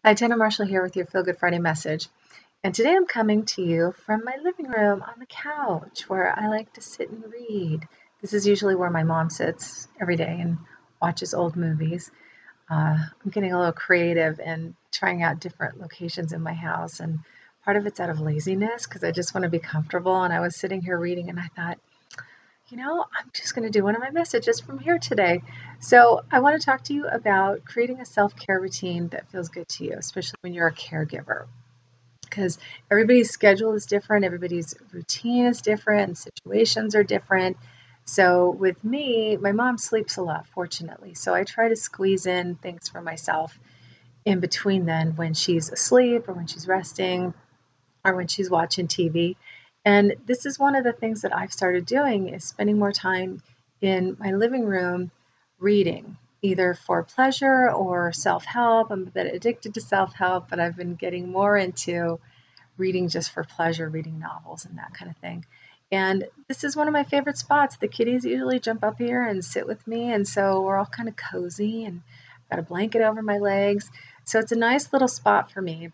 Hi, Tanna Marshall here with your Feel Good Friday message. And today I'm coming to you from my living room on the couch where I like to sit and read. This is usually where my mom sits every day and watches old movies. I'm getting a little creative and trying out different locations in my house. And part of it's out of laziness because I just want to be comfortable. And I was sitting here reading and I thought, I'm just going to do one of my messages from here today. So, I want to talk to you about creating a self care routine that feels good to you, especially when you're a caregiver, because everybody's schedule is different, everybody's routine is different, and situations are different. So, with me, my mom sleeps a lot, fortunately. So, I try to squeeze in things for myself in between then when she's asleep or when she's resting or when she's watching TV. And this is one of the things that I've started doing is spending more time in my living room reading, either for pleasure or self-help. I'm a bit addicted to self-help, but I've been getting more into reading just for pleasure, reading novels and that kind of thing. And this is one of my favorite spots. The kitties usually jump up here and sit with me, and so we're all kind of cozy and got a blanket over my legs. So it's a nice little spot for me.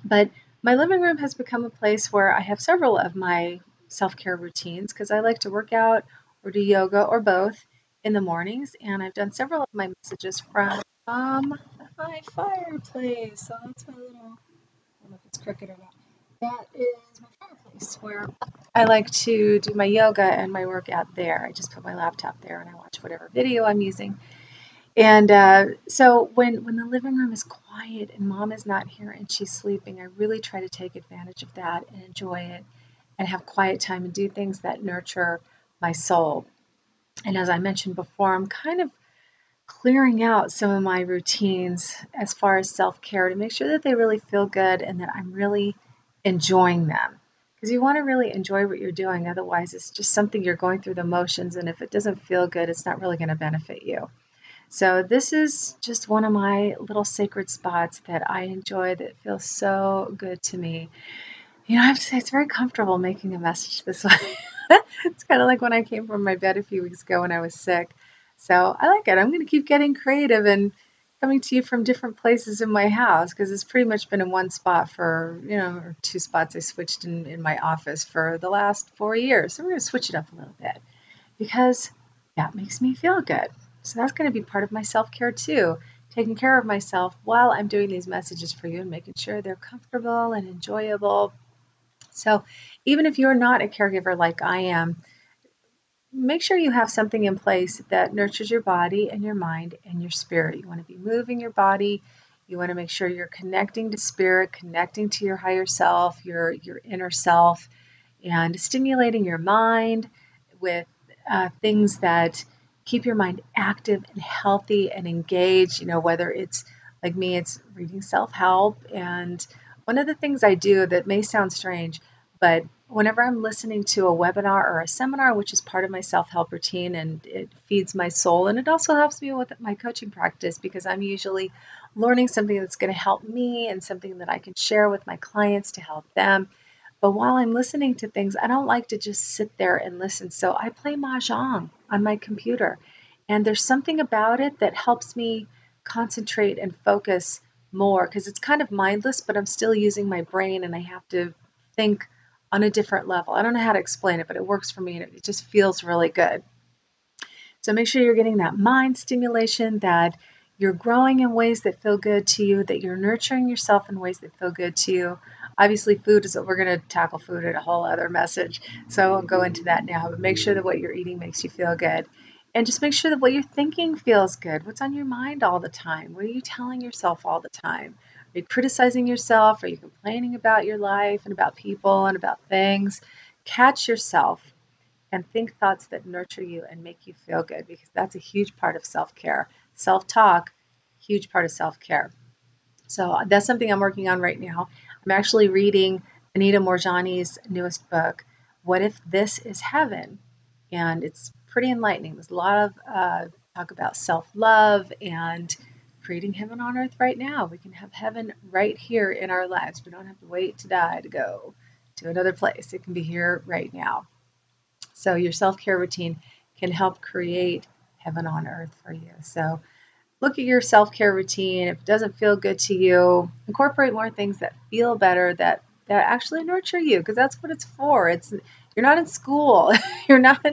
But my living room has become a place where I have several of my self care routines because I like to work out or do yoga or both in the mornings. And I've done several of my messages from my fireplace. So that's my little, I don't know if it's crooked or not. That is my fireplace where I like to do my yoga and my workout there. I just put my laptop there and I watch whatever video I'm using. And so when the living room is quiet and mom is not here and she's sleeping, I really try to take advantage of that and enjoy it and have quiet time and do things that nurture my soul. And as I mentioned before, I'm kind of clearing out some of my routines as far as self-care to make sure that they really feel good and that I'm really enjoying them. Because you want to really enjoy what you're doing. Otherwise, it's just something you're going through the motions. And if it doesn't feel good, it's not really going to benefit you. So this is just one of my little sacred spots that I enjoy that feels so good to me. I have to say it's very comfortable making a message this way. It's kind of like when I came from my bed a few weeks ago when I was sick. So I like it. I'm going to keep getting creative and coming to you from different places in my house because it's pretty much been in one spot for, or two spots I switched in my office for the last 4 years. So we're going to switch it up a little bit because that makes me feel good. So that's going to be part of my self-care too, taking care of myself while I'm doing these messages for you and making sure they're comfortable and enjoyable. So even if you're not a caregiver like I am, make sure you have something in place that nurtures your body and your mind and your spirit. You want to be moving your body. You want to make sure you're connecting to spirit, connecting to your higher self, your inner self, and stimulating your mind with things that keep your mind active and healthy and engaged. Whether it's like me, it's reading self-help. And one of the things I do that may sound strange, but whenever I'm listening to a webinar or a seminar, which is part of my self-help routine, and it feeds my soul, and it also helps me with my coaching practice because I'm usually learning something that's going to help me and something that I can share with my clients to help them. But while I'm listening to things, I don't like to just sit there and listen. So I play mahjong on my computer. And there's something about it that helps me concentrate and focus more because it's kind of mindless, but I'm still using my brain and I have to think on a different level. I don't know how to explain it, but it works for me and it just feels really good. So make sure you're getting that mind stimulation, that you're growing in ways that feel good to you, that you're nurturing yourself in ways that feel good to you. Obviously, food is what we're going to tackle food in a whole other message. So I won't go into that now, but make sure that what you're eating makes you feel good. And just make sure that what you're thinking feels good. What's on your mind all the time? What are you telling yourself all the time? Are you criticizing yourself? Are you complaining about your life and about people and about things? Catch yourself and think thoughts that nurture you and make you feel good because that's a huge part of self-care. Self-talk, huge part of self-care. So that's something I'm working on right now. I'm actually reading Anita Morjani's newest book, What If This Is Heaven? And it's pretty enlightening. There's a lot of talk about self-love and creating heaven on earth right now. We can have heaven right here in our lives. We don't have to wait to die to go to another place. It can be here right now. So your self-care routine can help create heaven on earth for you. So look at your self-care routine. If it doesn't feel good to you, incorporate more things that feel better, that actually nurture you, because that's what it's for. You're not in school. You're not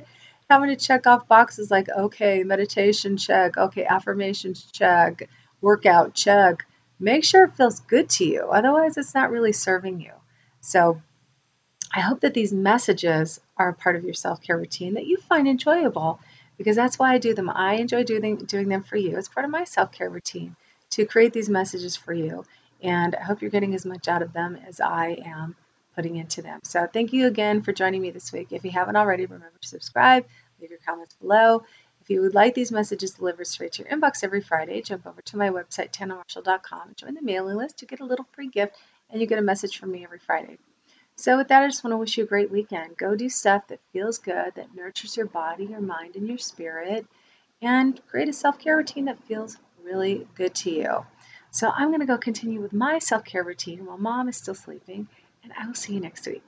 having to check off boxes like, okay, meditation check, okay, affirmations check, workout check. Make sure it feels good to you. Otherwise, it's not really serving you. So I hope that these messages are a part of your self-care routine that you find enjoyable, because that's why I do them. I enjoy doing them for you. It's part of my self-care routine to create these messages for you. And I hope you're getting as much out of them as I am putting into them. So thank you again for joining me this week. If you haven't already, remember to subscribe, leave your comments below. If you would like these messages delivered straight to your inbox every Friday, jump over to my website, tannamarshall.com, join the mailing list. You get a little free gift, and you get a message from me every Friday. So with that, I just want to wish you a great weekend. Go do stuff that feels good, that nurtures your body, your mind, and your spirit, and create a self-care routine that feels really good to you. So I'm going to go continue with my self-care routine while Mom is still sleeping, and I will see you next week.